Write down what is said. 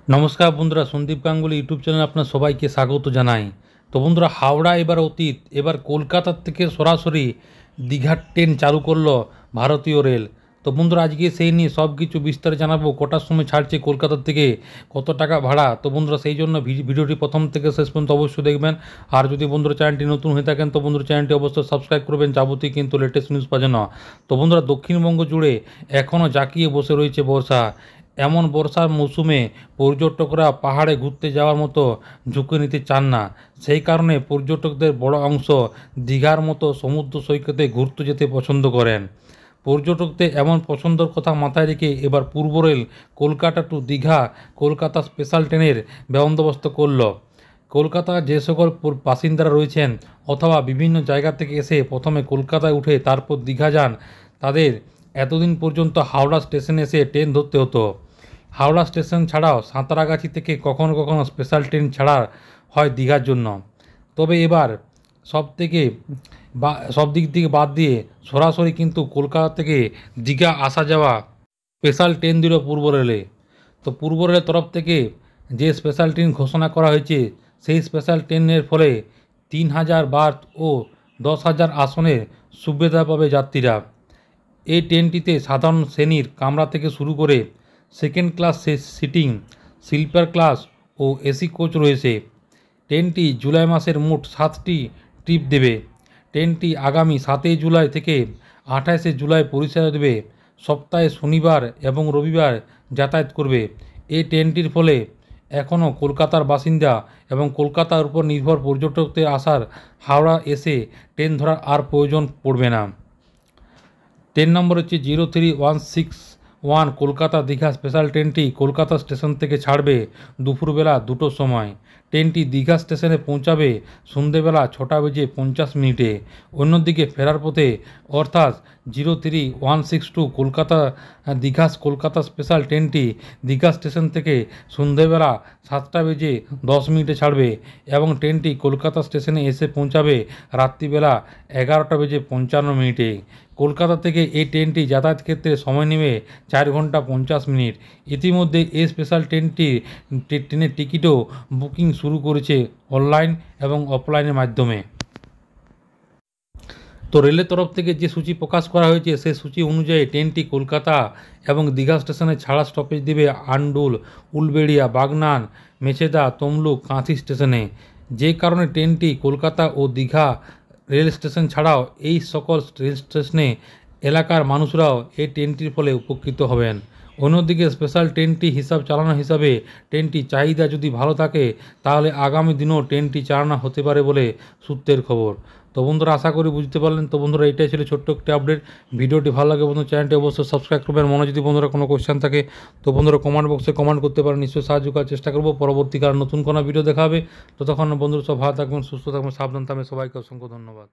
নমস্কার বন্ধুরা, সন্দীপ গাঙ্গুলি ইউটিউব চ্যানেলে আপনার সবাইকে স্বাগত জানাই। তো বন্ধুরা, হাওড়া এবার অতীত, এবার কলকাতার থেকে সরাসরি দীঘার ট্রেন চালু করলো ভারতীয় রেল। তো বন্ধুরা, আজকে সেই নিয়ে সব কিছু বিস্তারে জানাবো। কটার সময় ছাড়ছে কলকাতার থেকে, কত টাকা ভাড়া। তো বন্ধুরা, সেই জন্য ভিডিওটি প্রথম থেকে শেষ পর্যন্ত অবশ্যই দেখবেন। আর যদি বন্ধুরা চ্যানেলটি নতুন হয়ে থাকেন তো বন্ধুরা চ্যানেলটি অবশ্যই সাবস্ক্রাইব করবেন যাবতীয় কিন্তু লেটেস্ট নিউজ পাওয়ার জন্য। তো বন্ধুরা, দক্ষিণবঙ্গ জুড়ে এখনও জাঁকিয়ে বসে রয়েছে বর্ষা। এমন বর্ষার মৌসুমে পর্যটকরা পাহাড়ে ঘুরতে যাওয়ার মতো ঝুঁকি নিতে চান না। সেই কারণে পর্যটকদের বড় অংশ দীঘার মতো সমুদ্র সৈকতে ঘুরতে যেতে পছন্দ করেন। পর্যটকদের এমন পছন্দের কথা মাথায় রেখে এবার পূর্ব রেল কলকাতা টু দীঘা কলকাতা স্পেশাল ট্রেনের বন্দোবস্ত করল। কলকাতার যে সকল বাসিন্দারা রয়েছেন অথবা বিভিন্ন জায়গা থেকে এসে প্রথমে কলকাতায় উঠে তারপর দীঘা যান, তাদের এতদিন পর্যন্ত হাওড়া স্টেশনে এসে ট্রেন ধরতে হতো। হাওড়া স্টেশন ছাড়াও সাঁতরাগাছি থেকে কখনো কখনো স্পেশাল ট্রেন ছাড়া হয় দীঘার জন্য। তবে এবার সব দিক থেকে বাদ দিয়ে সরাসরি কিন্তু কলকাতা থেকে দীঘা আসা যাওয়া স্পেশাল ট্রেন দিল পূর্ব রেলে। তো পূর্ব রেলের তরফ থেকে যে স্পেশাল ট্রেন ঘোষণা করা হয়েছে, সেই স্পেশাল ট্রেনের ফলে 3000 বার্থ ও 10,000 আসনের সুবিধা পাবে যাত্রীরা। এই ট্রেনটিতে সাধারণ শ্রেণীর কামরা থেকে শুরু করে second class sitting, sleeper class ও এসি কোচ রয়েছে। ট্রেনটি জুলাই মাসের মোট 7টি ট্রিপ দেবে। ট্রেনটি আগামী 7 জুলাই থেকে 28 জুলাই পরিষেবা দেবে। সপ্তাহে শনিবার এবং রবিবার যাতায়াত করবে। এই ট্রেনটির ফলে এখনও কলকাতার বাসিন্দা এবং কলকাতার উপর নির্ভর পর্যটকদের আসার হাওড়া এসে ট্রেন ধরার আর প্রয়োজন পড়বে না। ট্রেন নম্বর হচ্ছে 03161 কলকাতা দীঘা স্পেশাল ট্রেনটি কলকাতা স্টেশন থেকে ছাড়বে দুপুরবেলা 2টোর সময়। ট্রেনটি দীঘা স্টেশনে পৌঁছাবে সন্ধেবেলা 6:50 অন্যদিকে ফেরার পথে অর্থাৎ 03162 কলকাতা স্পেশাল ট্রেনটি দীঘা স্টেশন থেকে সন্ধেবেলা 7:10 ছাড়বে এবং ট্রেনটি কলকাতা স্টেশনে এসে পৌঁছাবে রাত্রিবেলা 11:55। কলকাতা থেকে এই ট্রেনটি যাতায়াত ক্ষেত্রে সময় নেবে 4 ঘন্টা 50 মিনিট। ইতিমধ্যে এই স্পেশাল ট্রেনের টিকিটও বুকিং শুরু করেছে অনলাইন এবং অফলাইনের মাধ্যমে। তো রেলের তরফ থেকে যে সূচি প্রকাশ করা হয়েছে সেই সূচি অনুযায়ী ট্রেনটি কলকাতা এবং দীঘা স্টেশনে ছাড়া স্টপেজ দেবে আন্ডুল, উলবেড়িয়া, বাগনান, মেচেদা, তমলুক, কাঁথি স্টেশনে। যে কারণে ট্রেনটি কলকাতা ও দীঘা রেল স্টেশন ছাড়াও এই সকল রেল স্টেশনে এলাকার মানুষরাও এই ট্রেনটির ফলে উপকৃত হবেন। অন্যদিকে স্পেশাল ট্রেনটি চালানো হিসাবে ট্রেনটি চাহিদা যদি ভালো থাকে তাহলে আগামী দিনেও ট্রেনটি চালানো হতে পারে বলে সূত্রের খবর। তো বন্ধুরা, আশা করি বুঝতে পারলেন। তো বন্ধুরা, এটাই ছিল ছোট্ট একটি আপডেট। ভিডিওটি ভালো লাগে বন্ধু চ্যানেলটি অবশ্যই সাবস্ক্রাইব করবেন। মনে যদি বন্ধুরা কোনো কোয়েশ্চেন থাকে তো বন্ধুরা কমেন্ট বক্সে কমেন্ট করতে পারেন, নিশ্চয়ই সাহায্য করার চেষ্টা করবো। পরবর্তীকালে নতুন কোনো ভিডিও দেখাবে। ততক্ষণ বন্ধুরা সব ভালো থাকবেন, সুস্থ থাকবেন, সাবধান থাকবেন। সবাইকে অসংখ্য ধন্যবাদ।